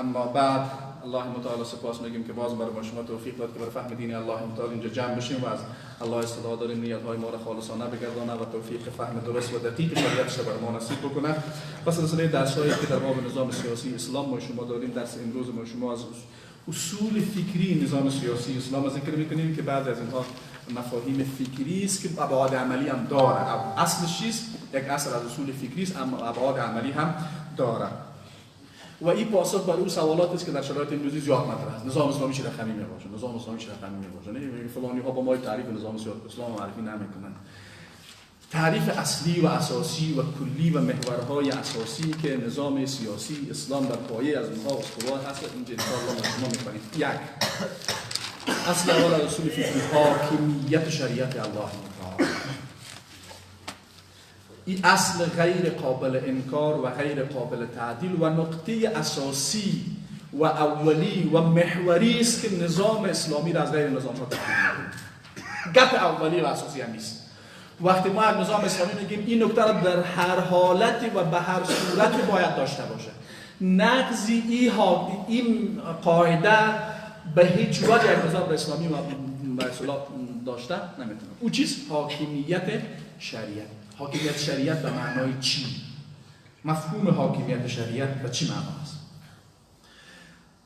اما بعد الله متعال سپاس میگیم که باز برای شما توفیق داد که برای فهم دین الله متعال اینجا جمع بشیم و از الله استدعا داریم نیت‌های ما را خالصانه بگردانه و توفیق فهم درست و دقیق شریعتش را بر ما نصیب بکنه. و سلسله درس‌هایی که در باب نظام سیاسی اسلام ما شما داریم، درس امروز ما شما از اصول فکری نظام سیاسی اسلام ذکر می‌کنیم که بعد از اینها مفاهیم فکری است که ابعاد عملی هم داره. اصلش چیست؟ یک اصل از اصول فکری است اما ابعاد عملی هم داره. و این پاسخ بر اون سوالات است که در شرایط امروزی زیاد مطرح است. نظام اسلامی چه رقمی میباشه؟ نظام اسلامی چه رقمی میباشه؟ نه فلانی ها با ما تعریف نظام اسلام معرفی نمیکنن. تعریف اصلی و اساسی و کلی و محورهای اساسی که نظام سیاسی اسلام در پایه از اونها استوار هست اینجا ان شاء الله ما می‌کنیم. یک، اصل اول از اصول فکری حاکمیت شریعت الله تعالی. این اصل غیر قابل انکار و غیر قابل تعدیل و نقطه اساسی و اولی و محوری است که نظام اسلامی را از غیر نظام ها تفکیک می‌کند. گپ اولی و اساسی هم نیست. وقتی ما از نظام اسلامی میگیم این نکته را در هر حالتی و به هر صورتی باید داشته باشه. نقضی این قاعده به هیچ وجه یک نظام اسلامی و اصلاح داشته نمیتونه. او چیز حاکمیت شریعت. حاکمیت شریعت به معنای چی؟ مفهوم حاکمیت شریعت به چی معنا است؟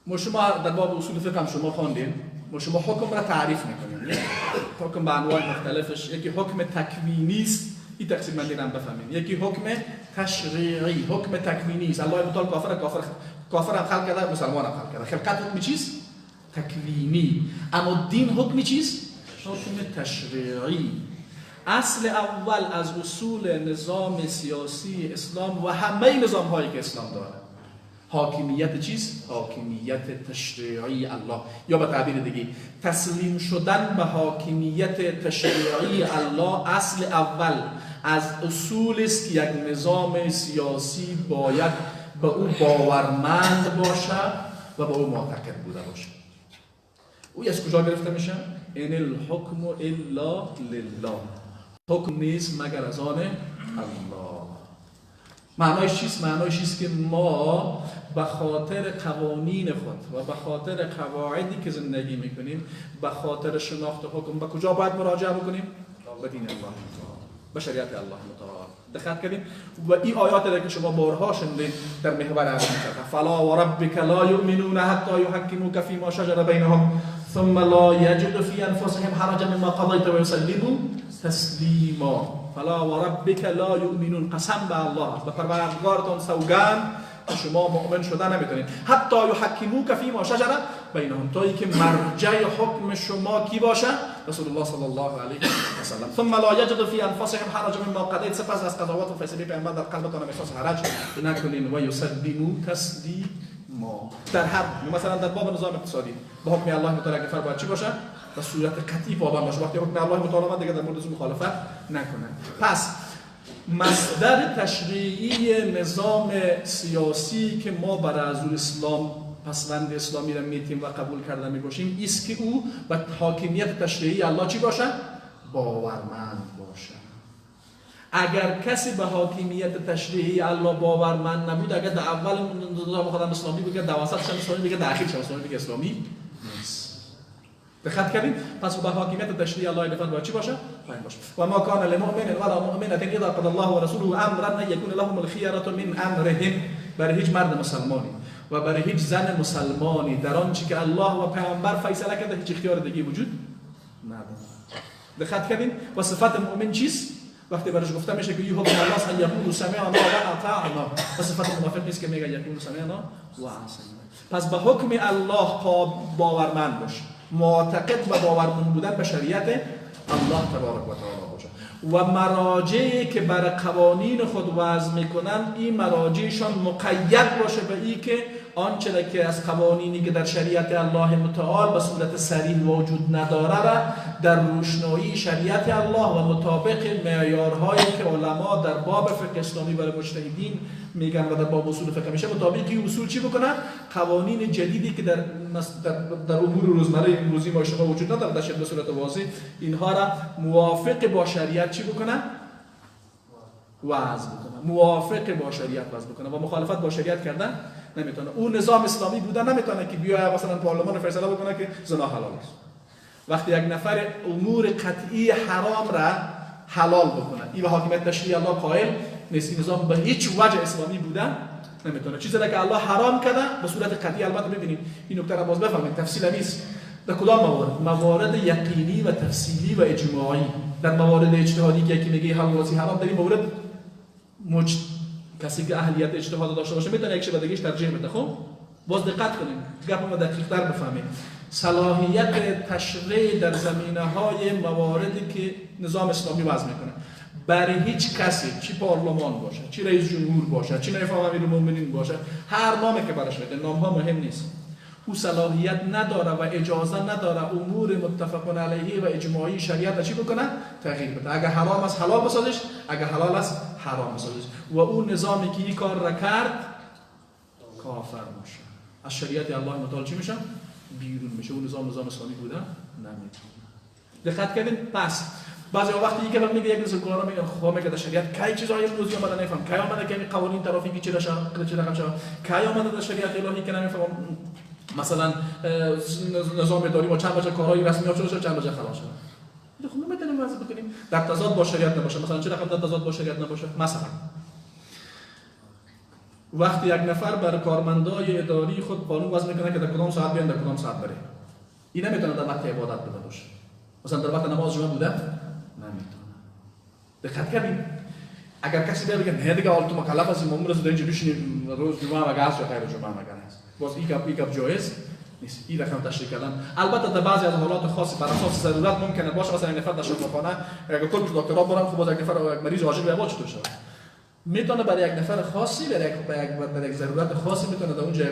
ما شما در باب اصول فقه هم شما خواندین، ما شما حکم را تعریف میکنیم. حکم به انواع مختلفش، یکی حکم تکوینی است، این تقسیم بندی را هم بفهمید. یکی حکم تشریعی، حکم تکوینی است. الله متعال کافر هم خلق کرده، مسلمان هم خلق کرده. خلقت حکم چیست؟ تکوینی. اما دین حکم چیست؟ حکم تشریعی. اصل اول از اصول نظام سیاسی اسلام و همه نظام هایی که اسلام داره حاکمیت چیست؟ حاکمیت تشریعی الله، یا به تعبیر دیگه تسلیم شدن به حاکمیت تشریعی الله اصل اول از اصول است که یک نظام سیاسی باید به او باورمند باشه و به او معتقد بوده باشه. او از کجا گرفته میشه؟ ان الحکم الا لله. حکم نیست مگر از آن الله. معنایش چیست؟ معنایش چیست که ما به خاطر قوانین خود و به خاطر قواعدی که زندگی میکنیم، به خاطر شناخت حکم به کجا باید مراجعه بکنیم؟ به دین الله تعالی، به شریعت الله تعالی. دقت کردیم و این آیات را که شما بارها شنیدین در محور اصلی فلا و ربک لا یؤمنون حتی یحکموک فیما شجر بینهم ثم لا یجدوا فی انفسهم حرجا مما قضیت و یسلموا تسلیما. فلا و ربک لا یؤمنون، قسم به الله، به پروردگارتان سوگند که شما مؤمن شده نمیتونید حتی یحکموک فیما شجر بینهم، تا اینکه مرجع حکم شما کی باشه؟ رسول الله صلی الله علیه و سلم. ثم لا یجدوا فی انفسهم حرجا مما قضیت، سپس از قضاوت و فیصله پیامبر در قلبتان احساس حرج نکنین و یسلموا تسلیما. در هر مثلا در باب نظام اقتصادی به حکم الله متعال که باید چی باشه؟ به صورت قطعی پابند باشه. وقتی حکم الله متعال دیگه در مورد مخالفت نکنه. پس مصدر تشریعی نظام سیاسی که ما برای از اسلام پسوند اسلامی را میتیم و قبول کرده میباشیم است که او به حاکمیت تشریعی الله چی باشه؟ باورمند باشه. اگر کسی به حاکمیت تشریعی الله باورمند نبود، اگر در اول نظام خودم اسلامی بگه، در وسطش اسلامی بگه، در آخرش اسلامی بگه، اسلامی نیست. دقت کردید؟ پس به حاکمیت تشریعی الله نفند باید چی باشه؟ باید باشه. و ما کان للمؤمن ولا مؤمنة اذا قضى الله ورسوله امرا ان يكون لهم الخيرة من امرهم. برای هیچ مرد مسلمانی و برای هیچ زن مسلمانی در آنچه که الله و پیامبر فیصله کرده هیچ اختیار دیگه وجود نداره. دقت کردید؟ و صفت مؤمن چیست؟ وقتی برش گفته میشه که حکم الله است ان یقولوا سمعنا و اطعنا، و صفت منافق نیست که میگه یقولوا سمعنا و اطعنا. پس به حکم الله باورمند باش، معتقد و باورمند بودن به شریعت الله تبارک و تعالی باشه. و مراجعی که بر قوانین خود وضع میکنن این مراجعشان مقید باشه به این که آنچه که از قوانینی که در شریعت الله متعال به صورت صریح وجود نداره را در روشنایی شریعت الله و مطابق معیارهایی که علما در باب فقه اسلامی برای مجتهدین میگن و در باب اصول فقه میشه مطابق این اصول چی بکنن؟ قوانین جدیدی که در امور روزمره امروزی ما شما وجود نداره در به صورت واضح، اینها را موافق با شریعت چی بکنن؟ وضع بکنن. موافق با شریعت وضع بکنن و مخالفت با شریعت کردن نمیتونه. اون نظام اسلامی بوده نمیتونه که بیاد مثلا پارلمان فیصله بکنه که زنا حلال است. وقتی یک نفر امور قطعی حرام را حلال بکنه، این به حاکمیت تشریعی الله قائل نیست. این نظام به هیچ وجه اسلامی بوده نمیتونه. چیزی که الله حرام کرده به صورت قطعی، البته ببینید این نکته را باز بفهمید، تفصیل نیست. در کدام موارد یقینی و تفصیلی و اجماعی. در موارد اجتهادی که میگه حلال حرام، در این مورد کسی که اهلیت اجتهاد داشته باشه میتونه یک شی بدگیش ترجیح بده. خب باز دقت کنیم، گپمو دقیق‌تر بفهمیم. صلاحیت تشریع در زمینه‌های مواردی که نظام اسلامی وضع میکنه، برای هیچ کسی، چی پارلمان باشه، چی رئیس جمهور باشه، چی نایب امیرالمومنین باشه، هر نامی که برش بده، نام‌ها مهم نیست، او صلاحیت نداره و اجازه نداره امور متفق علیه و اجماعی شریعت را چی بکنه؟ تغییر بده. اگر حرام است حلال بسازش، اگر حلال است حرام بسازش. و اون نظامی که این کار را کرد کافر باشه، از شریعت الله متعال چی میشه؟ بیرون میشه. اون نظام اسلامی بوده نمیتونه. دقت کردین؟ پس بعضی وقتی که میگه یک نسل کلارا میگن خب میگه در شریعت کی چیزای امروزی اومده نمیفهم، کی اومده که قوانین ترافیکی چی رشه، چی رقم شده، کی اومده در شریعت الهی که نمیفهم مثلا نظام اداری با چند بجه کارهای رسمیات شده چند بجه خلاص شده. خب نمیتونیم وضع بکنیم در تضاد با شریعت نباشه. مثلا چه رقم در تضاد با شریعت نباشه؟ مثلا وقتی یک نفر بر کارمندای اداری خود قانون وضع میکنه که در کدام ساعت بیان در کدام ساعت بره، این نمیتونه در وقت عبادت بده باشه. مثلا در وقت نماز جمعه بوده نمیتونه. دقت کردین؟ اگر کسی بگه نه دیگه حال تو مکلف هستی مامور از اینجا بشینی روز جمعه مگه هست یا غیر جمعه مگه هست، باز این گپ جایز نیست. این رقم تشریح کردن البته در بعضی از حالات خاص بر اساس ضرورت ممکنه باشه. مثلا این نفر در شفاخانه اگر کل دکترا برن خب باز یک نفر یک مریض واجد به علاج چطور شود، میتونه برای یک نفر خاصی برای یک ضرورت خاصی میتونه در اونجا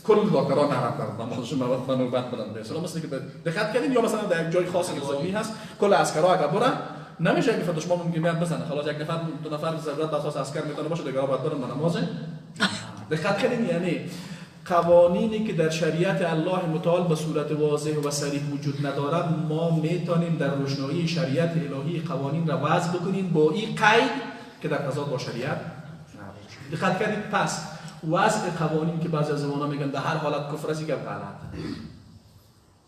کل دکترا نرم کردن مثلا مواد نوبت بدن به اصطلاح. مثلا که دقت کردین یا مثلا در یک جای خاص نظامی هست کل عسکرا اگر برن نمیشه که دشمن ممکن میاد بزنه، خلاص یک نفر دو نفر ضرورت بر اساس عسکر میتونه باشه دیگه باید برن نماز. دقت کردین؟ یعنی قوانینی که در شریعت الله متعال به صورت واضح و صریح وجود ندارد ما میتونیم در روشنایی شریعت الهی قوانین را وضع بکنیم با این قید که در تضاد با شریعت نباشه. دقت کردید؟ پس وضع قوانین که بعضی از زمانا میگن در هر حالت کفر است، یک غلط.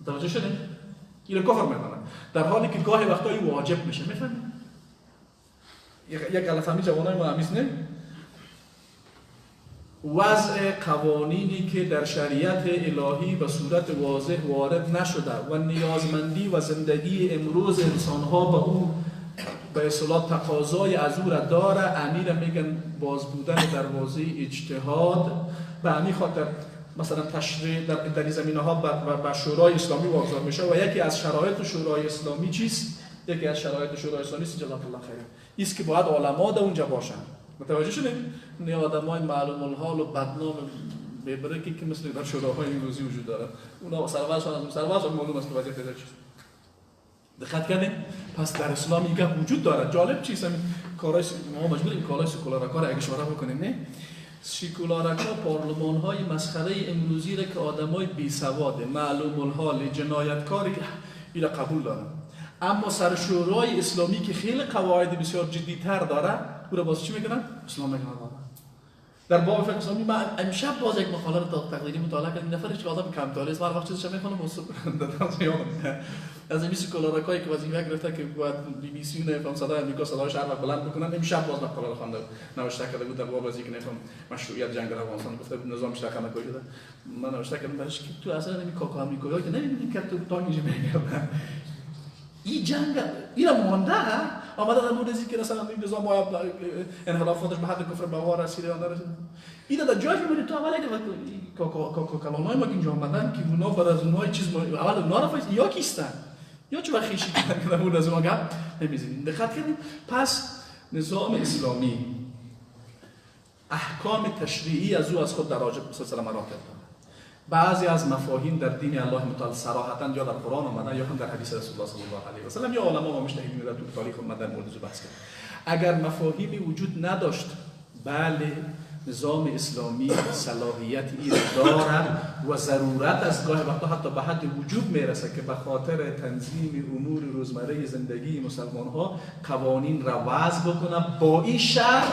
متوجه شدین؟ این کفر میکنن در حالی که گاهی وقتایی واجب میشه. میفهمید؟ یک غلط‌فهمی جوانای ما همیشه نه؟ وضع قوانینی که در شریعت الهی به صورت واضح وارد نشده و نیازمندی و زندگی امروز انسانها به او به اصطلاح تقاضای از او را داره، امیر میگن باز بودن دروازه اجتهاد. به همین خاطر مثلا تشریع در این زمینه‌ها به شورای اسلامی واگذار میشه و یکی از شرایط شورای اسلامی چیست؟ یکی از شرایط شورای اسلامی جزاک الله خیر است که باید علما در اونجا باشن. متوجه شدید؟ نه آدمای معلوم الحال و بدنام ببرکی که مثل در شوراهای امروزی وجود داره، اونا سرورشان معلوم است که وضعیت در چیست. دقت کردین؟ پس در اسلام یک وجود داره. جالب چیست همین کارای ما مجبوریم کالای سکولارکا را اشاره بکنیم. نه سکولارکا پارلمان‌های مسخره امروزی را که آدمای بی سواد معلوم الحال جنایتکاری اینا قبول دارن، اما سر شورای اسلامی که خیلی قواعد بسیار جدی‌تر داره او را باز چی میگن؟ اسلام میگن. در باب فقه اسلامی من امشب باز یک مقاله رو تقریری مطالعه کردم. نفرش که آدم کم تالیز هر وقت چیزش میخونه موضوع از این سکولارکایی که وظیفه گرفته که باید بی بی سی و نفهم صدای آمریکا صدایش هر وقت بلند بکنن، امشب باز مقاله رو خوندم نوشته کرده بود در باب از اینکه نفهم مشروعیت جنگ در افغانستان گفته نظام شرکت نکنید. من نوشته کردم برایش که تو اصلا نمی کاکا آمریکایی که نمیدونی که تو تانگی میگم این جنگ اینا مونده آمده در مورد اینکه مثلا این نظام باید انحرافاتش به حد کفر بوار رسیده یا نرسیده. اینا در جایی میبینید تو اولی که کاکالانای ما که اینجا آمدن که اونا بر از اونهای چیز اول اونا را فایست یا کیستن یا چه وقت خیشی کردن که در مورد از اونها گپ نمیزنید. دقت کردید؟ پس نظام اسلامی احکام تشریعی از او از خود در راجع سلسله مراتب دارد. بعضی از مفاهیم در دین الله متعال صراحتاً یا در قرآن آمده یا هم در حدیث رسول الله صلی الله علیه و سلم یا علما و مجتهدین در طول تاریخ اومدن در موردش بحث کردن. اگر مفاهیمی وجود نداشت بله نظام اسلامی صلاحیت این دارد و ضرورت از گاه وقتا حتی به حد وجوب میرسه که به خاطر تنظیم امور روزمره زندگی مسلمان ها قوانین را وضع بکنه با این شرط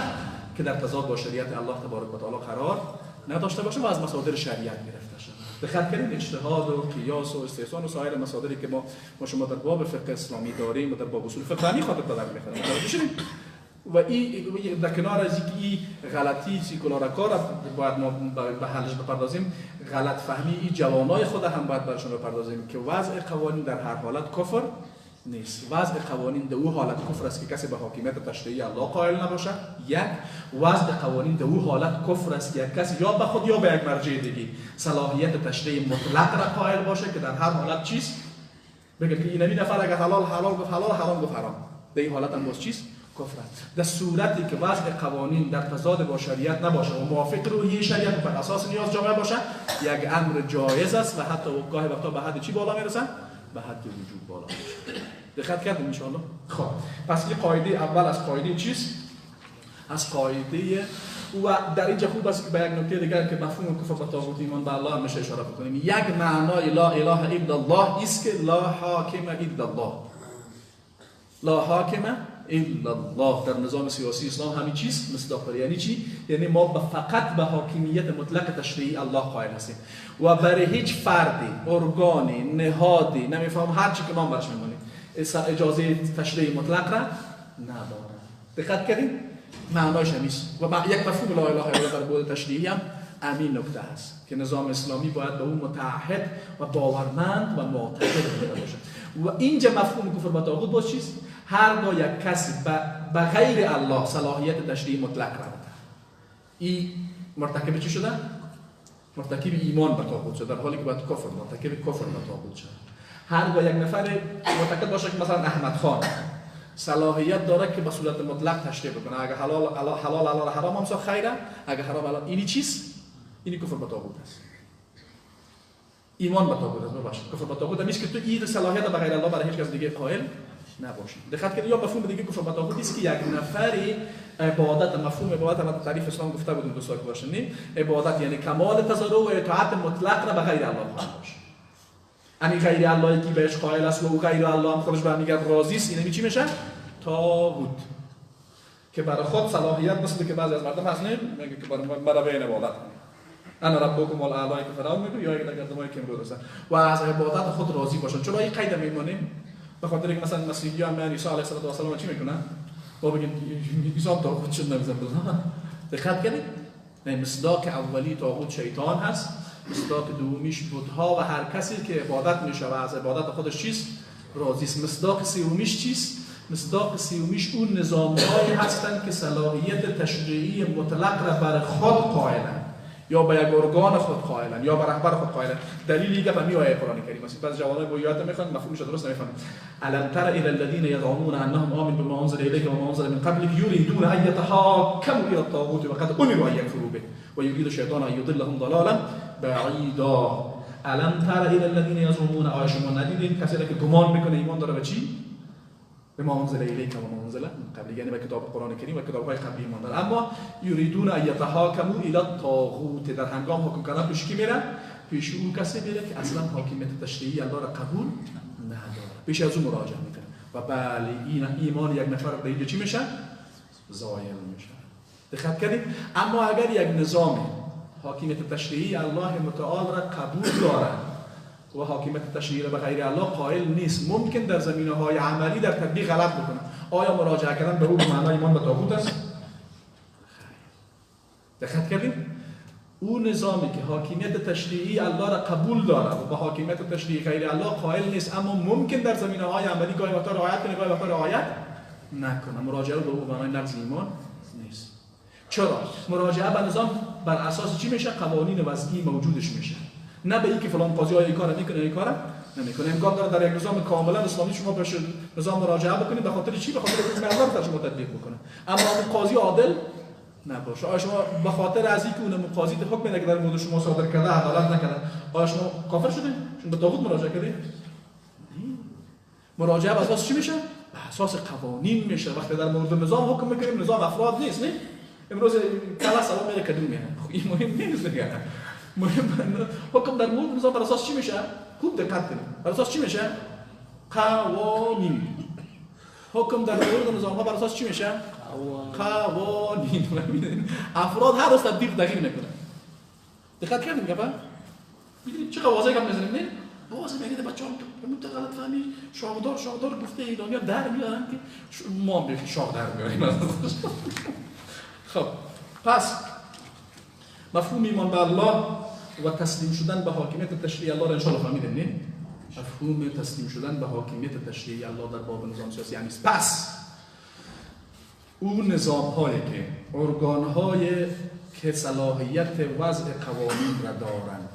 که در تضاد با شریعت الله تبارک و تعالی قرار نداشته باشه و از مصادر شریعت گرفته شده. دقت کنید اجتهاد و قیاس و استحسان و سایر مصادری که ما شما در باب فقه اسلامی داریم و در باب اصول فقه همین خاطر بدر می‌خوریم. و این در کنار از اینکه غلطی سیکولارکار باید ما به حلش بپردازیم، غلط فهمی این جوانای خود هم باید برشون بپردازیم که وضع قوانین در هر حالت کفر نیست. وضع قوانین در او حالت کفر است که کسی به حاکمیت تشریعی الله قائل نباشد. یک وضع قوانین در او حالت کفر است که کسی یا به خود یا به یک مرجع دیگه صلاحیت تشریع مطلق را قائل باشه که در هر حالت چیست بگه که این نفر اگر حلال گفت حلال، حرام گفت حرام، در این حالت هم باز چیست کفر. در صورتی که وضع قوانین در تضاد با شریعت نباشه و موافق روحیه شریعت بر اساس نیاز جامعه باشه، یک امر جایز است و حتی گاهی وقتا به حد چی بالا میرسه؟ به حد وجوب بالا میشه. دقت کردیم ان شاء الله. خب پس این قاعده اول از قاعده چیست؟ از قاعده و در اینجا خوب است که به یک نکته دیگر که مفهوم کفر و طاغوت ایمان به الله میشه اشاره بکنیم. یک معنای لا اله الا الله است که لا حاکم الا الله. لا حاکم الا الله در نظام سیاسی اسلام همین چیز مصداق داره. یعنی چی؟ یعنی ما فقط به حاکمیت مطلق تشریعی الله قائل هستیم و برای هیچ فردی، ارگانی، نهادی، نمیفهم هر چی که ما برش میمونیم اجازه تشریعی مطلق را نداره. دقت کردین؟ معناش همیست و یک مفهوم لا اله الا الله در بود تشریعی هم همین نکته هست که نظام اسلامی باید به اون متعهد و باورمند و معتقد باشه. و اینجا مفهوم کفر و طاغوت باز چیست؟ هرگاه یک کسی به غیر الله صلاحیت تشریعی مطلق را بده، این مرتکب چی شده؟ مرتکب ایمان به طاغوت شده، در حالی که باید کفر مرتکب کفر به طاغوت شده. هرگاه یک نفر معتقد باشه که مثلا احمد خان صلاحیت داره که به صورت مطلق تشریع بکنه، اگر حلال علی حرام هم خیره، اگر حرام علی اینی چیست؟ اینی کفر به طاغوت است. ایمان به طاغوت است. ببخشید کفر به طاغوت میشه که تو این صلاحیت به غیر الله برای هیچ کس دیگه قائل نباشی. دقت کنید یا مفهوم دیگه کفر به طاغوت است که یک نفری عبادت، مفهوم عبادت ما تعریف اسلام گفته بودیم دوستان که باشین، عبادت یعنی کمال تضرع و اطاعت مطلق را به غیر الله خواهد باشه. یعنی غیر الله که بهش قائل است و او غیر الله هم خودش برمیگرد راضی است، این چی میشه؟ طاغوت که برای خود صلاحیت مثل که بعضی از مردم هست میگه که برای بین عبادت انا ربکم الاعلی که فرام میگه یا اگر دمای که امروز هستن و از عبادت خود راضی باشن. چرا این قید میمونیم؟ به خاطر اینکه مثلا مسیحی ها عیسی علیه السلام چی میکنن؟ با بگن عیسی طاغوت شد نمیزن. دقت کنید مصداق اولی طاغوت شیطان هست، مصداق دومیش بت‌ها و هر کسی که عبادت میشه و از عبادت خودش چیست؟ راضی است. مصداق سومیش چیست؟ مصداق سومیش اون نظام‌هایی هستند که صلاحیت تشریعی مطلق را بر خود قائلند یا به یک ارگان خود قائلند یا به رهبر خود قائلند. دلیل دیگه به آیه قرآن کریم است. بعضی جوانای بویات میخوان مفهومش درست نمیفهمن. الم تر الی الذین یزعمون انهم آمنوا بما انزل الیک و ما انزل من قبلک یریدون ان یتحاکموا الی الطاغوت وقد امروا ان یکفروا به و یرید الشیطان ان یضلهم ضلالا بعیدا. الم تر الی الذین یزعمون، آیا شما ندیدین کسایی که گمان میکنه ایمان داره به چی؟ به ما انزل الیک و ما انزل من قبل، یعنی به کتاب قرآن کریم و کتاب‌های قبلی ایمان داره، اما یریدون ان یتحاکموا الی الطاغوت. در هنگام حکم کردن پیش کی میره؟ پیش اون کسی میره که اصلا حاکمیت تشریعی الله را قبول نداره، پیش از اون مراجعه میکنه و بله این ایمان یک نفر به اینجا چی میشه؟ زایل میشه. دقت کردید؟ اما اگر یک نظام حاکمیت تشریعی الله متعال را قبول دارد و حاکمیت تشریعی را به غیر الله قائل نیست، ممکن در زمینه‌های عملی در تطبیق غلط بکنه. آیا مراجعه کردن به او به معنای ایمان به طاغوت است؟ دقت کردید؟ اون نظامی که حاکمیت تشریعی الله را قبول دارد و به حاکمیت تشریعی غیر الله قائل نیست، اما ممکن در زمینه‌های عملی گاهی وقتا رعایت کنه گاهی وقتا رعایت نکنه، مراجعه به او به معنای نقض ایمان نیست. چرا؟ مراجعه به نظام بر اساس چی میشه؟ قوانین وضعی موجودش میشه، نه به اینکه فلان قاضی این کارو میکنه این کارو نمیکنه. امکان داره در یک نظام کاملا اسلامی شما بشه نظام مراجعه بکنید به خاطر چی؟ به خاطر اینکه معیار شما تطبیق بکنه، اما اون قاضی عادل نباشه. آیا شما به خاطر از اینکه اون قاضی حکم میده که در مورد شما صادر کرده عدالت نکرده، آیا شما کافر شدید؟ چون به طاغوت مراجعه کردید؟ مراجعه بر اساس چی میشه؟ به اساس قوانین میشه. وقتی در مورد نظام حکم میکنیم، نظام افراد نیست. نه امروز کلا سلام میگه کدوم میاد، این مهم نیست دیگه. مهم حکم در مورد نظام بر اساس چی میشه؟ خوب دقت کنید. بر اساس چی میشه؟ قوانین. حکم در مورد نظام ها بر اساس چی میشه؟ قوانین. افراد هر روز تبدیل تغییر میکنن. دقت کردین گپا؟ می‌دونید چه واضحه گپ می‌زنیم نه؟ واضح میگه بچه‌ها به غلط فهمی شاهدار گفته ایرانی‌ها در میارن که ما هم شاه در میاریم. خب پس مفهوم ایمان به الله و تسلیم شدن به حاکمیت تشریع الله را ان شاء الله فهمیدین نه؟ مفهوم تسلیم شدن به حاکمیت تشریعی الله در باب نظام سیاسی یعنی پس اون نظام‌هایی که ارگان‌های که صلاحیت وضع قوانین را دارند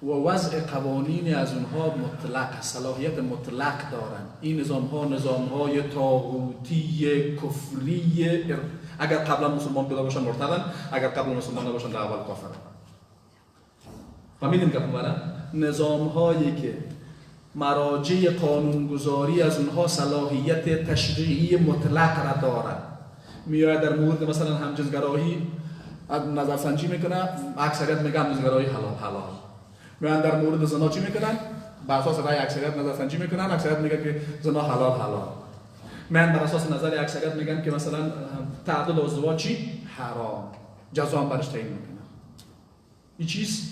و وضع قوانین از اونها مطلق صلاحیت مطلق دارند، این نظام‌های طاغوتی کفری اگر قبلا مسلمان بوده باشن مرتدن، اگر قبلا مسلمان نباشن در اول کافرن. فهمیدیم که نظام‌هایی که مراجع قانونگذاری از اونها صلاحیت تشریعی مطلق را دارند، میاد در مورد مثلا همجنسگرایی نظرسنجی میکنه، اکثریت میگن همجنسگرایی حلال. میان در مورد زنا چی میکنن؟ بر اساس رأی اکثریت نظرسنجی میکنن، اکثریت میگن که زنا حلال. میان بر اساس نظر اکثریت میگن که مثلا تعدد ازدواج چی؟ حرام. جزا هم برش تعیین میکنن. این چیز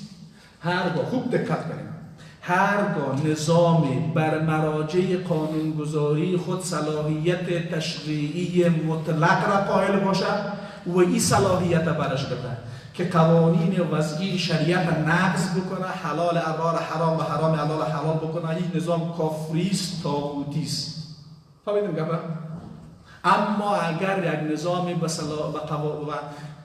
هرگاه خوب دقت کنیم. هرگاه نظامی بر مراجع قانونگذاری خود صلاحیت تشریعی مطلق را قائل باشد و این صلاحیت برش بده که قوانین وضعی شریعت نقض بکنه، حلال ارار حرام و حرام حلال حلال بکنه، این نظام کافری است، طاغوتی است. فهمیدیم گپا؟ اما اگر یک نظامی به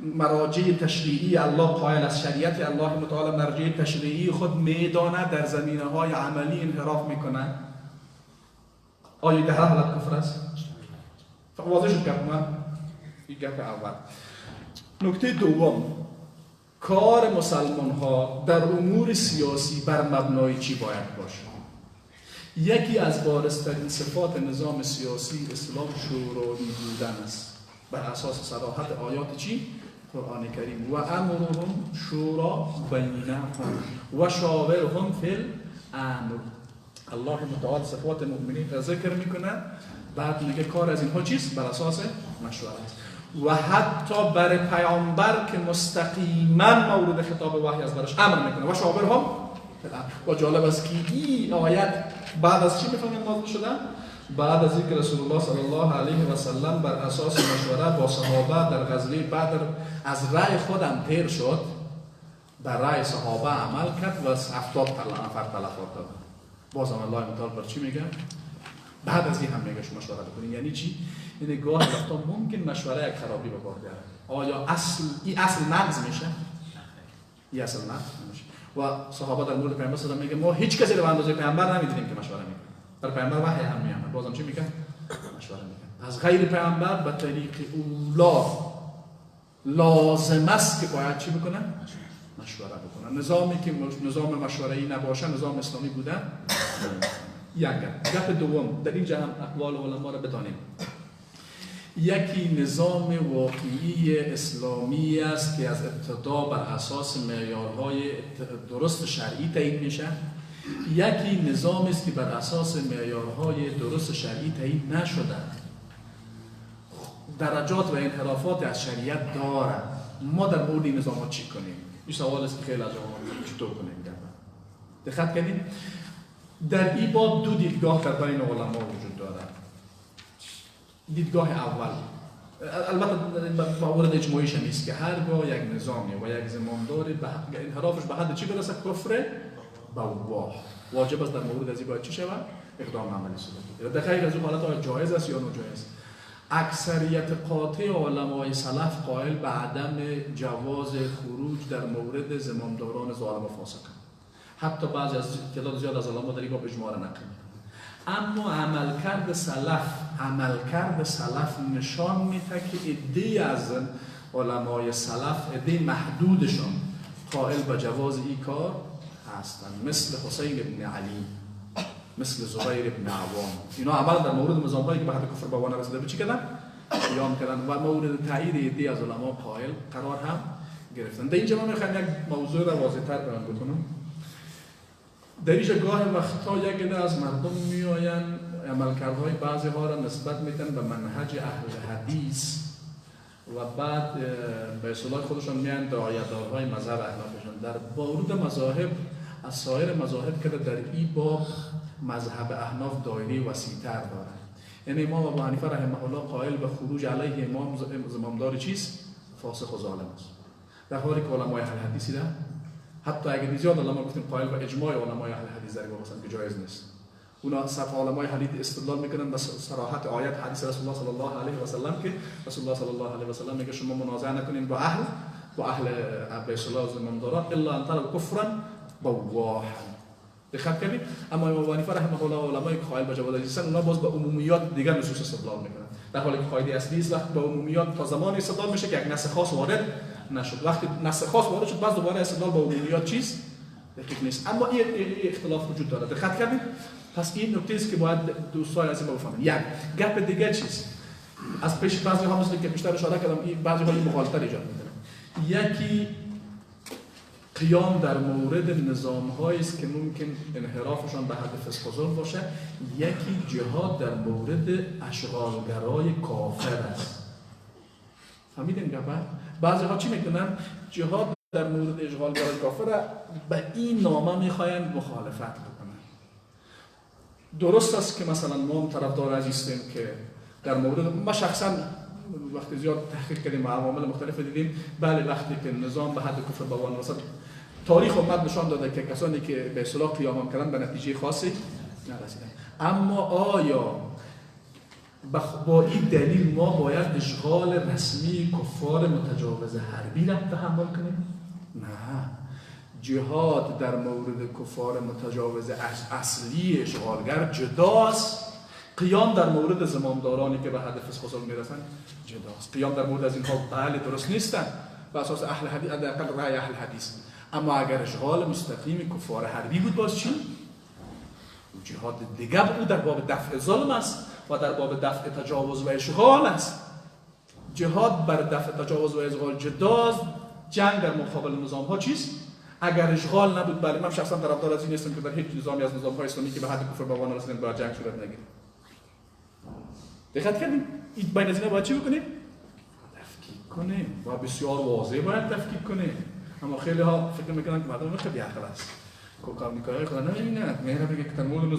مراجع تشریعی الله قائل از شریعت الله متعال مرجع تشریعی خود میدانه در زمینه‌های عملی انحراف میکنه، آیا در حالت کفر است؟ واضح شد گپ ما؟ این گپ اول. نکته دوم، کار مسلمان ها در امور سیاسی بر مبنای چی باید باشه؟ یکی از بارزترین صفات نظام سیاسی اسلام شورایی بودن است، بر اساس صراحت آیات چی؟ قرآن کریم. و امرهم شورا بینهم و شاورهم فی الامر. الله متعال صفات مؤمنین را ذکر میکنه، بعد میگه کار از اینها چیست؟ بر اساس مشورت. و حتی بر پیامبر که مستقیما مورد خطاب وحی از برش امر میکنه و شاورهم فی الامر. و جالب است که این آیت بعد از چی میفهمیم نازل شده؟ بعد از اینکه رسول الله صلی الله علیه و سلم بر اساس مشوره با صحابه در غزوه بدر از رأی خودم تیر شد، بر رأی صحابه عمل کرد و 70 نفر تلفات داد. بازم الله متعال بر چی میگه؟ بعد از این هم میگه شما مشوره بکنید. یعنی چی؟ یعنی گاهی وقتا ممکن مشوره یک خرابی به کار بیاره. آیا اصل نقض میشه؟ این اصل نقض نمیشه. و صحابه در مورد پیامبر صلی الله علیه و میگه ما هیچ کسی رو به اندازه پیامبر نمیدونیم که مشوره میکنه. بر پیامبر وحی هم میامد، بازم چی میگه؟ مشوره میکنه. از غیر پیامبر به طریق اولا لازم است که باید چی بکنه؟ مشوره بکنه. نظامی که نظام مشوره‌ای نباشه نظام اسلامی بوده. یک گپ دوم در اینجا هم اقوال علما را بدانیم. یکی نظام واقعی اسلامی است که از ابتدا بر اساس معیارهای درست شرعی تعیین میشه. یکی نظام است که بر اساس معیارهای درست شرعی تعیین نشده، درجات و انحرافات از شریعت داره. ما در مورد این نظامات چی کنیم؟ این سوال است که خیلی از ما چطور کنیم؟ دقت کنید، در این باب دو دیدگاه در بین علما وجود داره. دیدگاه اول، البته مورد اجماعیش نیست، که هرگاه یک نظامی و یک زمانداری انحرافش به حد چی برسه؟ کفر بواح، واجب است در مورد از این باید چی شود؟ اقدام عملی صورت بگیرد. در غیر از اون حالت آیا جایز است یا ناجایز؟ اکثریت قاطع علمای سلف قائل به عدم جواز خروج در مورد زمامداران ظالم و فاسق. حتی بعضی از تعداد زیاد از علما در این باب اجماع را نقل می‌کنند. اما عملکرد سلف نشان میده که عده‌ای از علمای سلف، عده‌ای محدودشان قائل به جواز این کار هستند، مثل حسین ابن علی، مثل زبیر ابن عوام. اینا عمل در مورد نظام‌هایی که به حد کفر بوا نرسیده به چی کردن؟ قیام کردن و مورد تایید عده‌ای از علما قائل قرار هم گرفتن. در اینجا من می‌خوام یک موضوع را واضح‌تر بیان بکنم. در اینجا گاهی وقتا یک عده از مردم میآیند عملکردهای بعضی ها را نسبت میدن به منهج اهل حدیث و بعد به اصطلاح خودشون میان داعیه‌دارهای مذهب احنافشون در بارود مذاهب از سایر مذاهب که در این باب مذهب احناف دایره وسیع‌تر داره. یعنی امام ابو حنیفه رحمه الله قائل به خروج علیه امام زمامدار چیست؟ فاسق و ظالم است. در حالی که علمای اهل حدیثی ده حتی اگر زیاد علما گفتیم قائل به اجماع علمای اهل حدیث در باب که جایز نیست. اونا صف علمای حدیث استدلال میکنن به صراحت آیات حدیث رسول الله صلی الله علیه و سلم که رسول الله صلی الله علیه و سلم میگه شما منازعه نکنین با اهل بیت الله زمامداران الا ان تروا کفرا بواحا. دقت کنید. اما امام ابو حنیفه رحمه الله علمای قائل به جواز هستن اونا باز به عمومیات دیگر نصوص استدلال میکنن، در حالی که قاعده اصلی است وقتی به عمومیات تا زمانی استدلال میشه که یک نص خاص وارد نشد. وقتی نص خاص وارد شد باز دوباره استدلال به عمومیات چیز دقیق نیست. اما این اختلاف وجود داره. دقت کنید. پس این نکته است که باید دوستان از این بفهمید. یک گپ دیگه چیز از پیش بعضی ها مثل که بیشتر اشاره کردم این بعضی ها مخالفت ایجاد میکنه. یکی قیام در مورد نظام‌هایی است که ممکن انحرافشان به حد فسق و ظلم باشه. یکی جهاد در مورد اشغالگرای کافر است. فهمیدین گپا؟ بعضی ها چی میکنن؟ جهاد در مورد اشغالگرای کافر به این نامه میخواین مخالفت بکنن. درست است که مثلا ما طرفدار هستیم که در مورد ما شخصا وقتی زیاد تحقیق کردیم و عوامل مختلف دیدیم، بله وقتی که نظام به حد کفر بوان رسد تاریخ امت نشان داده که کسانی که به اصطلاح قیام کردن به نتیجه خاصی نرسیدن. اما آیا با این دلیل ما باید اشغال رسمی کفار متجاوز حربی را تحمل کنیم؟ نه. جهاد در مورد کفار متجاوز اصلی اشغالگر جداست. قیام در مورد زمامدارانی که به حد فسق و ظلم میرسن جداست. قیام در مورد از اینها بله درست نیستن به اساس اهل حدیث، حداقل رأی اهل حدیث. اما اگر اشغال مستقیم کفار حربی بود باز چی؟ جهاد دیگه بود، در باب دفع ظلم است و در باب دفع تجاوز و اشغال است. جهاد بر دفع تجاوز و اشغال جداست. جنگ در مقابل نظام ها چیست؟ اگر اشغال نبود بله من شخصا طرفدار از این هستم که در هیچ نظامی از نظام‌های اسلامی که به حد کفر بوان رسیدن باید جنگ صورت نگیره. دقت کردیم؟ این بین از اینا باید چی بکنیم؟ تفکیک کنیم. و بسیار واضح باید تفکیک کنیم. اما خیلی ها فکر میکنن که مردم خیلی عقل است. کوکاونیکای خدا نمیبینن. میگن میگه که تنمول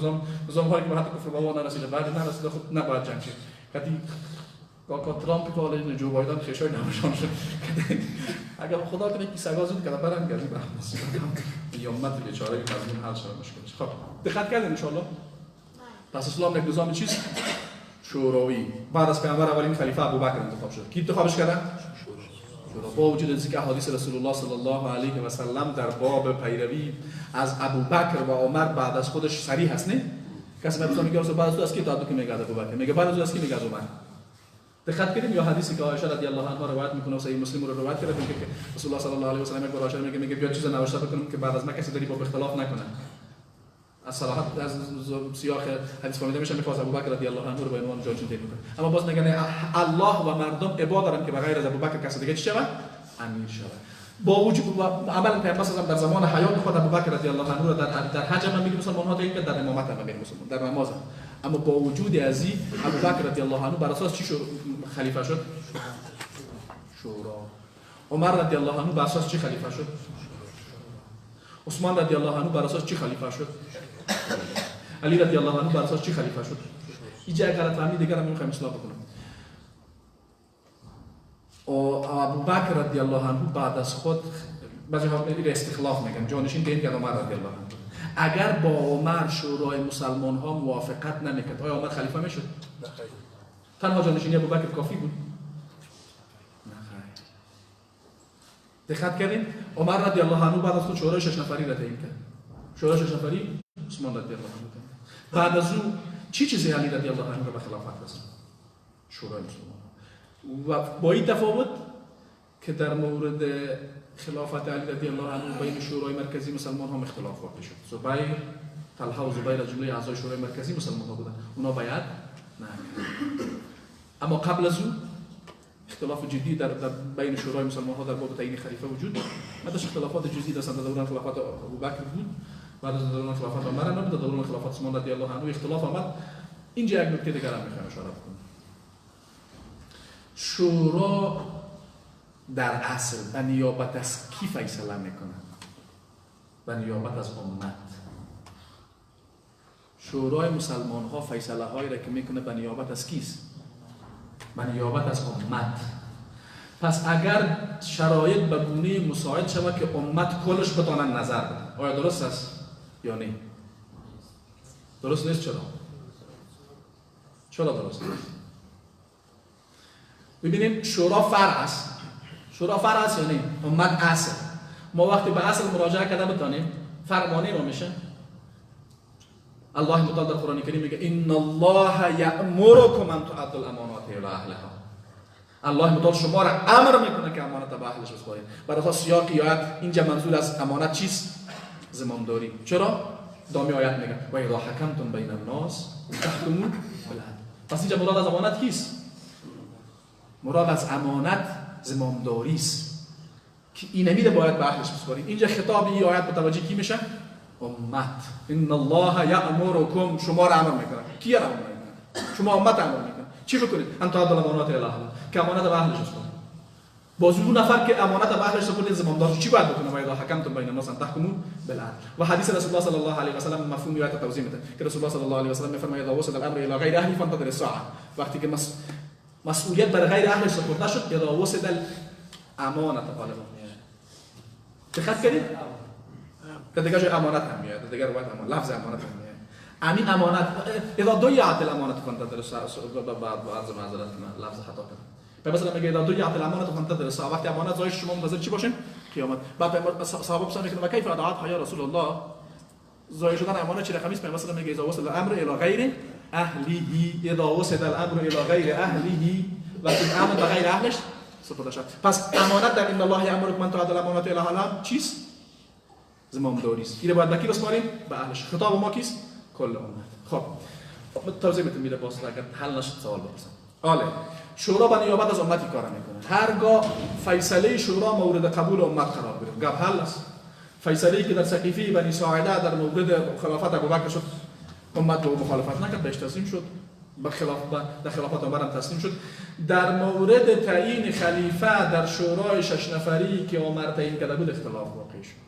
نظام‌هایی که به حد کفر بوان نرسیده بعد نرسیده خود نباید جنگ شه. کدی کا ترامپ که حالا جو بایدن خشای نمیشون شد. اگر خدا کنه که سگا زود کنه برن گردی بحث. یومت بیچاره مظلوم حل شده مشکلش. خب دقت کردین ان شاء الله. پس اسلام یک نظام چیست؟ شوروی. بعد از پیامبر اولین خلیفه ابوبکر انتخاب شد. کی انتخابش کرد؟ شورا. با وجود اینکه احادیث رسول الله صلی الله علیه و سلم در باب پیروی از ابوبکر و عمر بعد از خودش صریح هست نه؟ کسی مثلا میگه بعد از تو از کی داد که میگه ابوبکر، میگه بعد از تو از کی میگه عمر. دقت کردیم یا حدیثی که عایشه رضی الله عنها روایت میکنه و صحیح مسلم رو روایت کرده که رسول الله صلی الله علیه و سلم یک بار عایشه میگه بیا چیزا نوشته بکنیم که بعد از ما کسی داری با اختلاف نکنه. از صراحت از سیاق حدیث فهمیده میشه میخواست ابوبکر رضی الله عنه رو به عنوان جایگزین تعیین کنه. اما باز میگن الله و مردم ابا دارن که بغیر از ابوبکر کسی دیگه چی شود؟ امیر شود. با وجود عمل پیامبر صلی در زمان حیات خود ابوبکر رضی الله عنه رو در حج هم میگه مسلمان ها دیگه در امامت هم میگه مسلمان در نماز. اما با وجود از این ابوبکر رضی الله عنه بر اساس چی شد خلیفه شد؟ شورا. عمر رضی الله عنه بر اساس چی خلیفه شد؟ عثمان رضی الله عنه بر اساس چی خلیفه شد؟ علی رضی الله عنه بر اساس چی خلیفه شد؟ اینجا غلط فهمی دیگر هم میخوایم اصلاح بکنم. ابوبکر رضی الله عنه بعد از خود بعضی ها میگن استخلاف میگن جانشین که این عمر رضی الله عنه. اگر با عمر شورای مسلمان ها موافقت نمیکرد آیا عمر خلیفه میشد؟ نه خیر. تنها جانشینی ابوبکر کافی بود؟ نه خیر. دقت کردین عمر رضی الله عنه بعد از خود شورای 6 نفری را تعیین کرد. شورای 6 نفری عثمان رضی الله عنه. بعد از او چیزی علی رضی الله عنه به خلافت رسید؟ شورای مسلمان. و با این تفاوت که در مورد خلافت علی رضی الله عنه بین شورای مرکزی مسلمان ها اختلاف واقع شد. زبیر، طلحه و زبیر از جمله اعضای شورای مرکزی مسلمان ها بودند. اونا بیعت نکردند. اما قبل از او اختلاف جدی در بین شورای مسلمان ها در باب تعیین خلیفه وجود داشت. بعدش اختلافات جزئی در دوران خلافت ابوبکر بود. بعد از دوران خلافت عمر هم در دوران خلافت عثمان رضی الله عنه اختلاف آمد. اینجا یک نکته دیگر هم میخوام اشاره کنم. شورا در اصل به نیابت از کی فیصله میکنه؟ و نیابت از امت. شورای مسلمان ها فیصله هایی را که میکنه به نیابت از کیست؟ به نیابت از امت. پس اگر شرایط به گونه مساعد شود که امت کلش بتانن نظر بده، آیا درست است یا نه؟ درست نیست. چرا درست نیست؟ ببینید شورا فرع است. شورا فرع است یا نه؟ امت اصل. ما وقتی به اصل مراجعه کرده بتانیم فرمانه ما میشه. الله متعال در قرآن کریم میگه ان الله یأمرکم ان تؤدوا الامانات الی اهلها. الله متعال شما را امر میکنه که امانت به اهلش بسپارید. برای تا سیاق آیات اینجا منظور از امانت چیست؟ زمامداری. چرا؟ دامی آیات میگه و اذا حکمتم بین الناس تحکموا بالعدل. پس اینجا مراد از امانت کیست؟ مراد از امانت زمامداری است که این نمیده باید به اهلش بسپارید. اینجا خطاب این آیات متوجه کی میشه؟ امت. ان الله یأمرکم، شما را امر میکنه. کی را امر میکنه؟ شما امت امر میکنه. چی بکنید؟ ان تؤدوا الامانات الی اهلها، که امانت به اهلش بسپارید. باز اون نفر که امانت به اهلش سپرده زمامدار چی باید بکنه؟ و اذا حکمتم بین الناس ان تحکموا بالعدل. و حدیث رسول الله صلی الله علیه و سلم مفهوم آیات توضیح میده که رسول الله صلی الله علیه و سلم میفرماید اذا وصل الامر الی غیر اهله فانتظر الساعه. وقتی که مسئولیت بر غیر اهلش سپرده شد، اذا وصل الامانه غالبا دقت کنید. دیگه جای امانت هم میاد، دیگه رو باید لفظ امانت هم میاد. امین امانت اذا ضیعت الامانه فانتظر الساعه. بعد معذرت لفظ خطا کردم. مثلا میگه اذا ضیعت الامانه فانتظر الساعه، وقتی امانت ضایع شما منتظر چی باشین؟ قیامت. بعد صحابه پرسیدن که کیف اضاعتها یا رسول الله؟ ضایع شدن امانت چه رقمی است؟ مثلا میگه اذا وصل الامر الى غیر اهله، اذا وصل الامر الى غیر اهله، وقتی امر به غیر اهلش سپرده شد. پس امانت در ان الله یأمرکم ان تؤدوا الامانات الی اهلها چیست؟ زمامداری است. اینو باید به کی بسپاریم؟ به اهلش. خطاب ما کیست؟ کل امت. خب توضیح میده باز اگر حل نشد سوال بپرسم. آله شورا به نیابت از امتی کار میکنه. هرگاه فیصله شورا مورد قبول امت قرار گرفت، گپ حل است. فیصله‌ای که در سقیفه بنی ساعده در مورد خلافت ابوبکر شد، امت به مخالفت نکرد، بهش تسلیم شد. به خلافت عمر هم تسلیم شد. در مورد تعیین خلیفه در شورای 6 نفری که عمر تعیین کرده بود اختلاف واقع شد.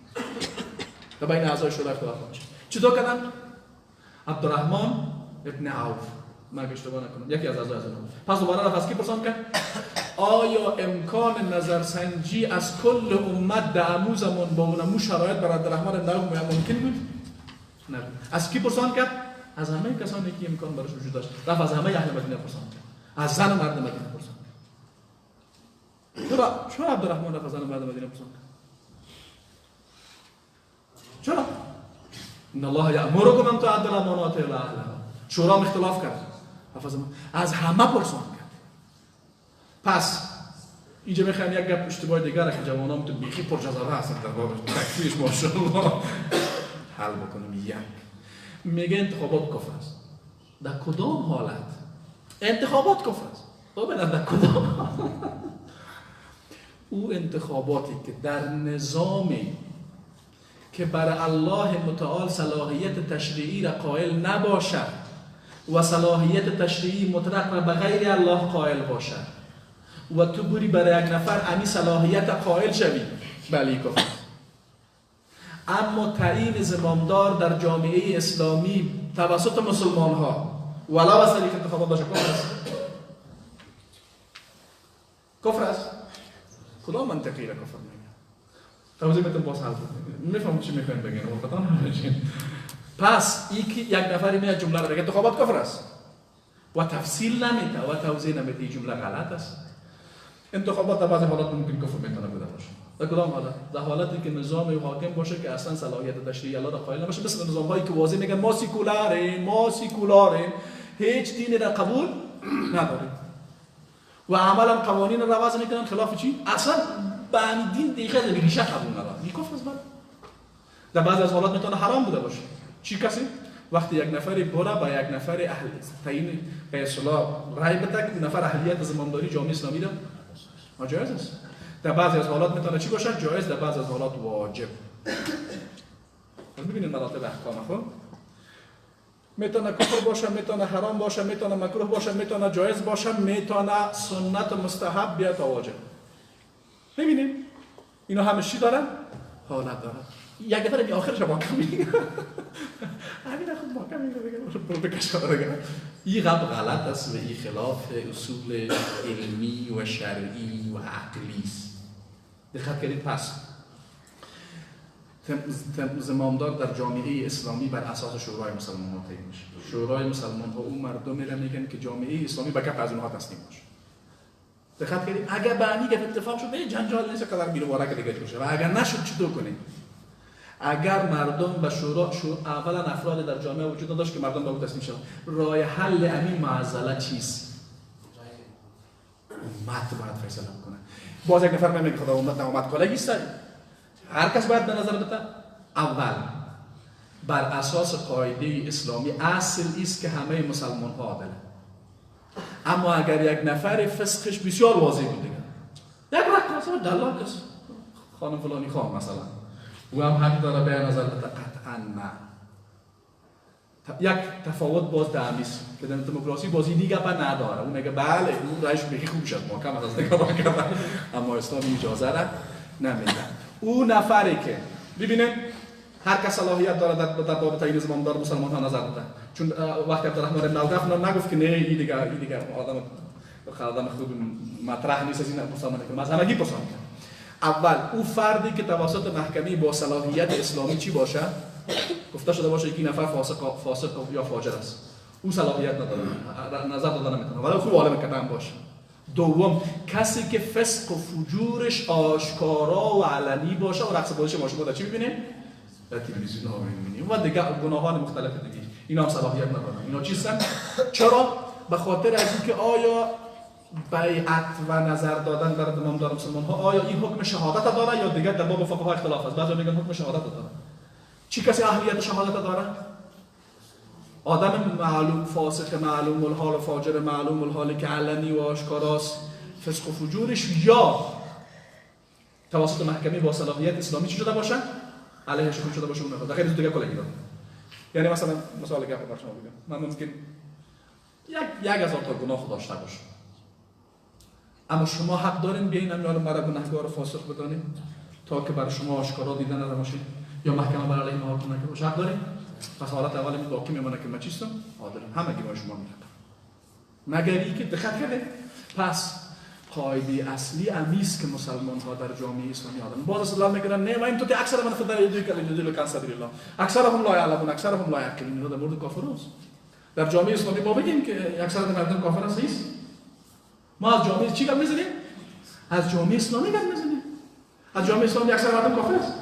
در بین اعضای شورا اختلاف واقع شد. چطور کردن؟ عبدالرحمن ابن عوف، من اشتباه نکنم، یکی از اعضای اون. پس دوباره رفت از کی پرسان کرد؟ آیا امکان نظرسنجی از کل امت در امو زمان با اونمو شرایط برای عبدالرحمن ابن عوف ممکن بود؟ نه. از کی پرسان کرد؟ از همه کسانی که امکان براش وجود داشت. رفت از همه اهل مدینه پرسان کرد. از زن و مرد مدینه پرسان کرد. چرا عبدالرحمن رفت از زن و مرد مدینه پرسان کرد؟ چرا؟ ان الله یأمرکم ان تؤدوا الامانات الی اهلها. شورا اختلاف کرد. از همه پرسان کرد. پس اینجا میخوایم یک گپ اشتباه دیگر که جوانان تو بیخی پرجذبه هستن در باب تکفیرش ماشاءالله حل بکنیم. یک میگه انتخابات کفر است. در کدام حالت؟ انتخابات کفر است. ببینید در کدام او انتخاباتی که در نظامی که برای الله متعال صلاحیت تشریعی را قائل نباشد و صلاحیت تشریعی مطلق را به غیر الله قائل باشد و تو بری برای یک نفر امی صلاحیت قائل شوی، بله کفر. اما تعیین زمامدار در جامعه اسلامی توسط مسلمان ها ولو از طریق انتخابات باشه کفر است. کفر است. کدام منطقی را کفر میگه؟ توضیح میتونم باز حل کنم. میفهمم چی میخواین بگین. پس یک نفری میاد جمله را بگه انتخابات کفر است و تفصیل نمیده و توضیح نمیده، این جمله غلط است. انتخابات در بعضی حالات ممکن کفر میتونه بوده باشه. در کدام حالت؟ در حالتی که نظام حاکم باشه که اصلا صلاحیت تشریعی الله را قائل نباشه، مثل نظام هایی که واضح میگن ما سیکولاریم، هیچ دینی را قبول نداریم و عملا قوانین را وضع میکنن خلاف چی؟ اصلا به همین دین دیگه ریشه قبول ندارن. این کفر است. در بعضی از حالات میتونه حرام بوده باشه. چی کسی؟ وقتی یک نفری برا با یک نفر اهل تعیین به اصطلاح رای بده که نفر اهلیت زمامداری جامعه اسلامی را جایز است. در بعضی از حالات میتونه چی باشه؟ جایز. در بعضی از حالات واجب. ببینید مراتب احکام خود. میتونه کفر باشه، میتونه حرام باشه، میتونه مکروه باشه، میتونه جایز باشه، میتونه سنت و مستحب بیاد تا واجب. ببینید اینا همه چی دارن؟ حالت دارن. یک دفعه می آخرش محکم میگه همین خود محکم میگه برو بکش بگم این قبل غلط است و این خلاف اصول علمی و شرعی و عقلی است. دقت کنید. پس زمامدار در جامعه اسلامی بر اساس شورای مسلمان ها تعیین میشه. شورای مسلمان ها اون مردم میگن که جامعه اسلامی به کف از اونها تسلیم باشه. دقت کنید. اگر به همین اتفاق شد جنجال نیست که در میره دیگه باشه و اگر نشد چطور کنید؟ اگر مردم به شورا اولا افراد در جامعه وجود داشت که مردم به او تسلیم شدن، راه حل همین معضله چیست؟ امت باید فیصله کنه. باز یک نفر نمیگه خدا امت کالگی است. هر کس باید به نظر بده. اول بر اساس قاعده اسلامی اصل است که همه مسلمان ها عادله. اما اگر یک نفر فسقش بسیار واضح بود دیگه، یک رقاص دلاک است، خانم فلانی خان مثلا، او هم حق داره به نظر بده. قطعا نه. یک تفاوت باز دامیست که در دموکراسی بازی دیگه با نداره. اون میگه بله اون رایش بگی خوب شد محکم از دیگه محکم، اما اسلام اجازه را نمیده. اون نفری که ببینید هر کس صلاحیت داره در باب تعیین زمامدار مسلمان ها نظر بده. چون وقتی عبدالرحمن بن عوف نگفت که نه این دیگه آدم خود مطرح نیست از این مسلمان که از همگی پسند کرد. اول او فردی که توسط محکمه با صلاحیت اسلامی چی باشه؟ گفته شده باشه یکی نفر فاسق یا فاجر است. او صلاحیت نداره، نظر دادن نمیتونه، ولی خوب عالم کلام باشه. دوم کسی که فسق و فجورش آشکارا و علنی باشه و رقص بازیش باشه. ما چی می‌بینیم؟ در تلویزیون ها می‌بینیم. و دیگه گناهان مختلف دیگه. اینا هم صلاحیت ندارن. اینا چیستن؟ چرا؟ به خاطر از اینکه آیا بیعت و نظر دادن در زمامدار مسلمان ها آیا این حکم شهادت داره یا دیگه در باب فقها اختلاف است. بعضی میگن حکم شهادت داره. چی کسی اهلیت شهادت داره؟ آدم معلوم فاسق معلوم الحال فاجر معلوم الحال که علنی و آشکاراست فسق و فجورش، یا توسط محکمه با صلاحیت اسلامی چی شده باشه؟ علیهش حکم شده باشه. اون نفر خیلی دیگه کلگی داره. یعنی مثلا مثال گپ براتون بگم، من ممکن یک هزار تا گناه داشته باشم، اما شما حق دارین بیاین همین مرا گناهکار فاسق بدانید تا که برای شما آشکارا دیدن نباشه یا محکمه بر علیه ما حکم نکنه. حق دارین؟ پس حالت اول این باقی میمونه که من چیستم؟ عادلم. همگی ما شما میگم. مگر اینکه دقت کرده. پس قاعده اصلی امیست که مسلمان ها در جامعه اسلامی عادلن. باز اصلا میگن نه ما این تو که اکثر من خدا یدی کلام سبیل الله، اکثرهم لا یعلمون، اکثرهم لا یعقلون. در مورد کافرست. در جامعه اسلامی ما بگیم که اکثر مردم کافر هستند. ما از جامعه چی گپ میزنیم؟ از جامعه اسلامی گپ میزنیم. از جامعه اسلامی اکثر مردم کافر است.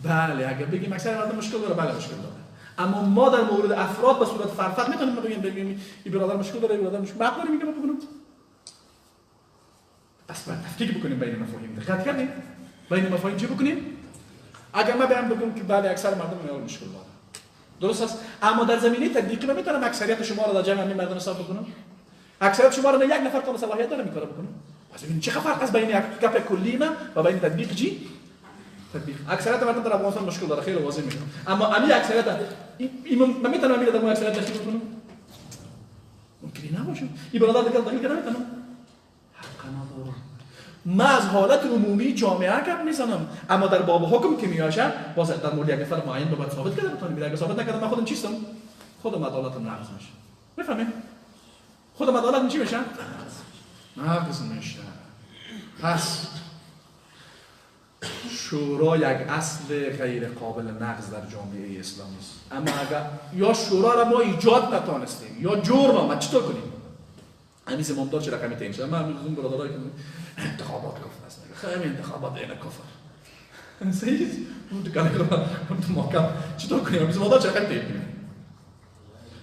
بله اگر بگیم اکثر مردم مشکل داره، بله مشکل داره. اما ما در مورد افراد به صورت فرد میتونیم بگیم این برادر مشکل داره، این برادر مشکل ما داریم میگم بگم. پس باید تفکیک بکنیم بین مفاهیم. دقت کردین؟ بین مفاهیم چی بکنیم؟ اگر ما بیان بگم که بله اکثر مردم مشکل داره، درست است، اما در زمینه تطبیقی من میتونم اکثریت شما را در جمع همین مردم حساب بکنم؟ اکثریت شما را یک نفر تا صلاحیت داره میکاره بکنم؟ پس ببین چه فرق است بین یک گپ کلی من و بین تطبیق جی؟ تطبیق. اکثریت مردم در افغانستان مشکل داره، خیلی واضح میگم. اما امی اکثریت من میتونم امیر در اکثریت تشکیل کنم؟ ممکنی نباشه. این برادر دیگه دلیل که نمیتونم. حق نداره. ما از حالت عمومی جامعه گپ میزنم، اما در باب حکم که میاشه باز در مورد یک نفر معین باید ثابت کنم. بتونم اگه ثابت نکردم من خودم چیستم؟ خودم عدالتم نقض میشه. بفهمید؟ خودم عدالتم چی میشه؟ نقض میشه. پس شورا یک اصل غیر قابل نقض در جامعه اسلامی است. اما اگر یا شورا را ما ایجاد نتونستیم یا جور ما چطور کنیم؟ همین زمامدار چه رقمی تعیین شده؟ من اون برادرایی که انتخابات کفر است. خیلی انتخابات این کفر. صحیح؟ اون تو کلام محکم چطور کنیم؟ زمامدار چه رقمی تعیین کنیم؟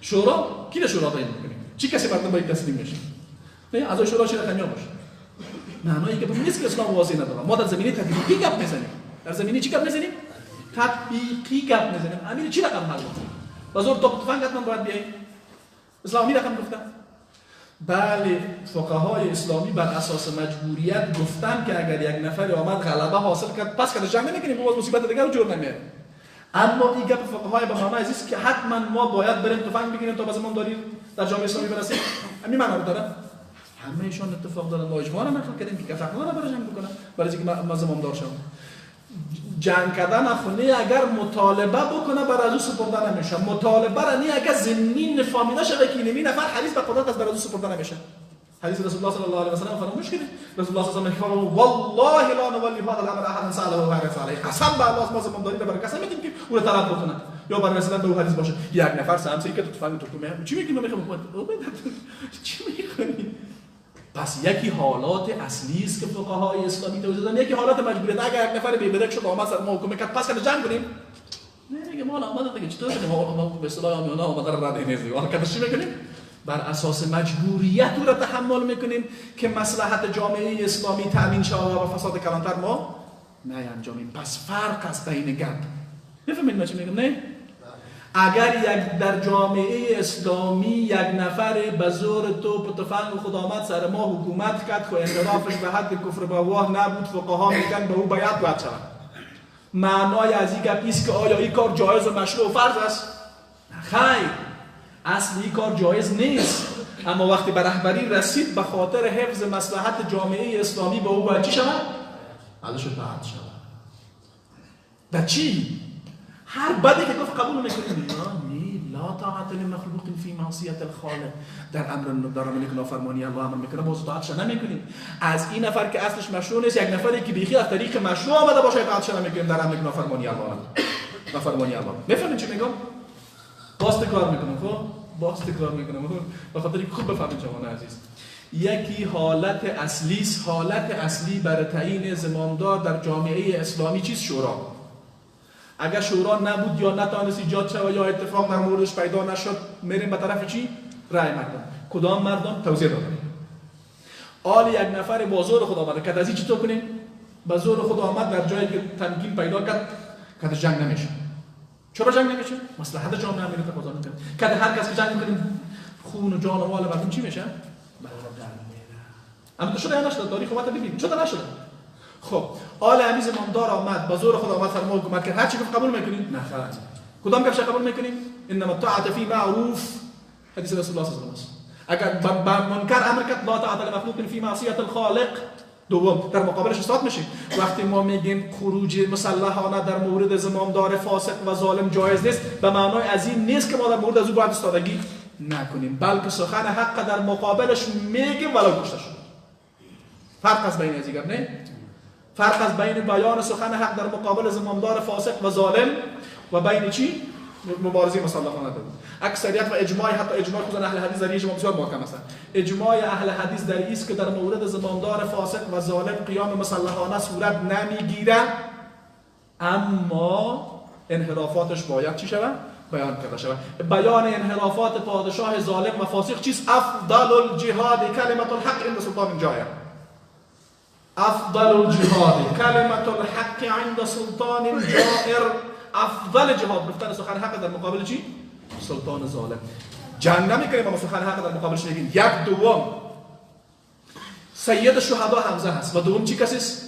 شورا کی در شورا تعیین می‌کنه؟ چی کسی مردم باید تسلیم میشه؟ نه از شورا چه رقمی باشه؟ معنایی که نیست که اسلام واضح نداره. ما در زمینه تطبیقی گپ میزنیم. در زمینه چی گپ میزنیم؟ تطبیقی گپ میزنیم. امیر چی رقم حل کنیم؟ بازور تو فنگ حتما باید بیاین. اسلامی رقم گفتن. بله فقهای اسلامی بر اساس مجبوریت گفتن که اگر یک نفر آمد غلبه حاصل کرد پس که جنگ نمیکنیم باز مصیبت دیگر رو جور نمیاره. اما این گپ فقهای به معنای است که حتما ما باید بریم تفنگ بگیریم تا به زمان داری در جامعه اسلامی برسیم. همین معنا رو داره. همه‌شان اتفاق دارن. ما اجماع نمی‌کنیم که کفر نداره برای جنگ بکنن برای اینکه ما زمامدار شویم. جنگ کردن خونه اگر مطالبه بکنه بر از او سپرده نمیشه. مطالبه را نه اگر زمین فهمیده شده که این نفر حدیث به قدرت از بر از او سپرده نمیشه. حدیث رسول الله صلی الله علیه و سلم فرموش کرده رسول الله صلی الله علیه و سلم والله لا نولی هذا الامر احد ساله و غیر علیه. قسم به الله ما زمانداری را برای کسی میدیم که او را طلب بکنه یا برای رسیدن به او حدیث باشه. یک نفر سمسی که تو تفنگ تو میگه چی میگی؟ من میخوام چی میخونی؟ پس یکی حالات اصلی است که فقهای اسلامی توضیح دادن، یکی حالات مجبوریت. اگر یک نفر بی‌بدک شد آمد سر ما حکم کرد پس کنه جنگ کنیم؟ نه میگه ما آمده دیگه چطور کنیم؟ ما به اصطلاح آمیانه آمده را رد نیست دیگه. حالا چی میکنیم؟ بر اساس مجبوریت او را تحمل میکنیم که مصلحت جامعه اسلامی تامین شود و فساد کلانتر ما نه انجامیم. پس فرق است بین گپ. میفهمید من چی میگم؟ نه؟ اگر یک در جامعه اسلامی یک نفر به زور توپ و تفنگ خود آمد سر ما حکومت کرد که انحرافش به حد کفر بالله نبود، فقها میگن به او بیعت باید شود. معنای از این گپ است که آیا این کار جایز و مشروع و فرض است؟ خیر، اصل این کار جایز نیست، اما وقتی به رهبری رسید به خاطر حفظ مصلحت جامعه اسلامی به او باید چی شود؟ حالا شد باید شود. در چی؟ هر بدی که گفت قبول میکنیم. لا طاعت لمخلوق فی معصیت الخالق. در امر نافرمانی الله امر میکنه باز اطاعتش نمیکنیم. از این نفر که اصلش مشروع نیست، یک نفری که بیخی از طریق مشروع آمده باشه اطاعتش نمیکنیم در امر نافرمانی الله. نافرمانی الله. میفهمید چی میگم؟ باز تکرار میکنم. خب به خاطر اینکه خوب بفهمید جوان عزیز. یکی حالت اصلی است. حالت اصلی برای تعیین زمامدار در جامعه اسلامی چیست؟ شورا. اگر شورا نبود یا نتوانست ایجاد شود یا اتفاق در موردش پیدا نشد، میریم به طرف چی؟ رأی مردم. کدام مردم؟ توضیح دادم. آل یک نفر با زور خود آمده که از این چطور کنیم؟ با زور خود آمد در جایی که تمکین پیدا کرد که جنگ نمیشه. چرا جنگ نمیشه؟ مصلحت جامعه هم میره تقاضا میکنه. که هر کس که جنگ میکنیم خون و جان و مال مردم چی میشه؟ اما تو شده یا نشده؟ تاریخ اومد ببینید. شده نشده؟ خب آل امیز امامدار آمد با زور خود آمد سر ما حکومت کرد، هر چی گفت قبول میکنیم؟ نه خیر. کدام گپش قبول میکنیم؟ انما الطاعة فی معروف. حدیث رسول الله صلی الله علیه و اگر با منکر امر کرد لا طاعة لمخلوق فی معصیت الخالق. دوم در مقابلش استاد میشیم. وقتی ما میگیم خروج مسلحانه در مورد زمامدار فاسق و ظالم جایز نیست، به معنای از این نیست که ما در مورد از او باید استادگی نکنیم، بلکه سخن حق در مقابلش میگیم ولو کشته شد. فرق است بین از دیگر نه؟ فرق است بین بیان سخن حق در مقابل زمامدار فاسق و ظالم و بین چی؟ مبارزه مسلحانه داریم. اکثریت و اجماع، حتی اجماع خود اهل حدیث در اجماع بسیار محکم است. اجماع اهل حدیث در این است که در مورد زمامدار فاسق و ظالم قیام مسلحانه صورت نمیگیره، اما انحرافاتش باید چی شود؟ بیان کرده شود. بیان انحرافات پادشاه ظالم و فاسق چیست؟ افضل الجهاد کلمة الحق عند سلطان جائر. افضل الجهاد کلمة الحق عند سلطان جائر. افضل جهاد گفتن سخن حق در مقابل چی؟ سلطان ظالم. جنگ نمیکنیم اما سخن حق در مقابلش میگیم. یک دوم سید الشهدا حمزه هست و دوم چی کسی است؟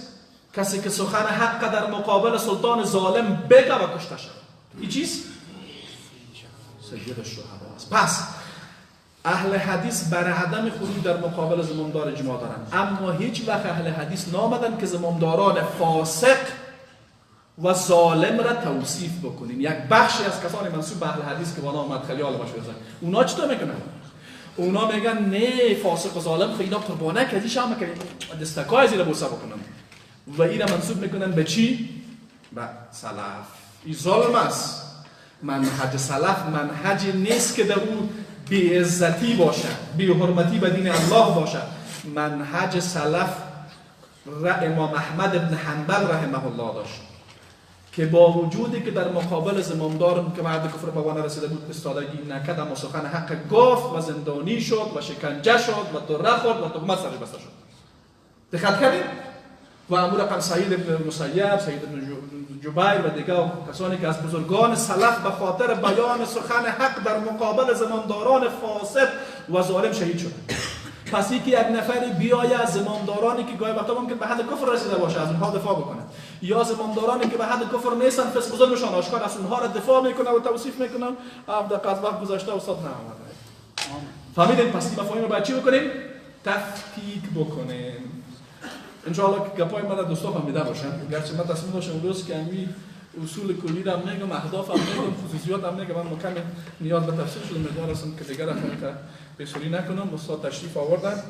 کسی که سخن حق در مقابل سلطان ظالم بگه و کشته شد. این چیست؟ سید الشهدا است. پس اهل حدیث بر عدم خروج در مقابل زمامدار اجماع دارند، اما هیچ وقت اهل حدیث نامدن که زمامداران فاسق و ظالم را توصیف بکنیم. یک بخشی از کسان منسوب به اهل حدیث که وانا مدخلی عالم باشه بزن، اونا چطور میکنن؟ اونا میگن نه فاسق و ظالم خیلی قربانه کردی شما که دستکای زیر بوسه بکنن و اینا منسوب میکنن به چی؟ به سلف. این ظلم است. منهج سلف منهج نیست که در اون بی عزتی باشد، بی حرمتی به دین الله باشد. منهج سلف را امام احمد ابن حنبل رحمه الله داشت که با وجودی که در مقابل زمامدار که بعد کفر به وانه رسیده بود استادگی نکرد، اما سخن حق گفت و زندانی شد و شکنجه شد و دره خورد و تهمت سرش بسته شد. دقت کردید؟ و امور قم سعید ابن مسیب، سعید ابن جبیر و دیگر کسانی که از بزرگان سلف به خاطر بیان سخن حق در مقابل زمامداران فاسد و ظالم شهید شدند. پس اینکه یک نفری بیاید از زمامدارانی که گاهی وقتا ممکن به حد کفر رسیده باشه از اونها دفاع بکنه، یا زمامدارانی که به حد کفر نیستن فسق و ظلمشان آشکار از اونها را دفاع میکنه و توصیف میکنه، دقیقاً وقت گذشته استاد نمی‌آمده. فهمیدین؟ پس این مفاهیم رو باید چی بکنیم؟ تفکیک بکنیم. انشاءالله که گپای من دوستا فهمیده باشن. گرچه من تصمیم داشتم امروز که امی اصول کلی را میگم، اهداف هم میگم، خصوصیات هم میگم، من کمی نیاز به تفصیل شده، امیدوارم که دیگر به سوری نکنم. استاد تشریف آوردن.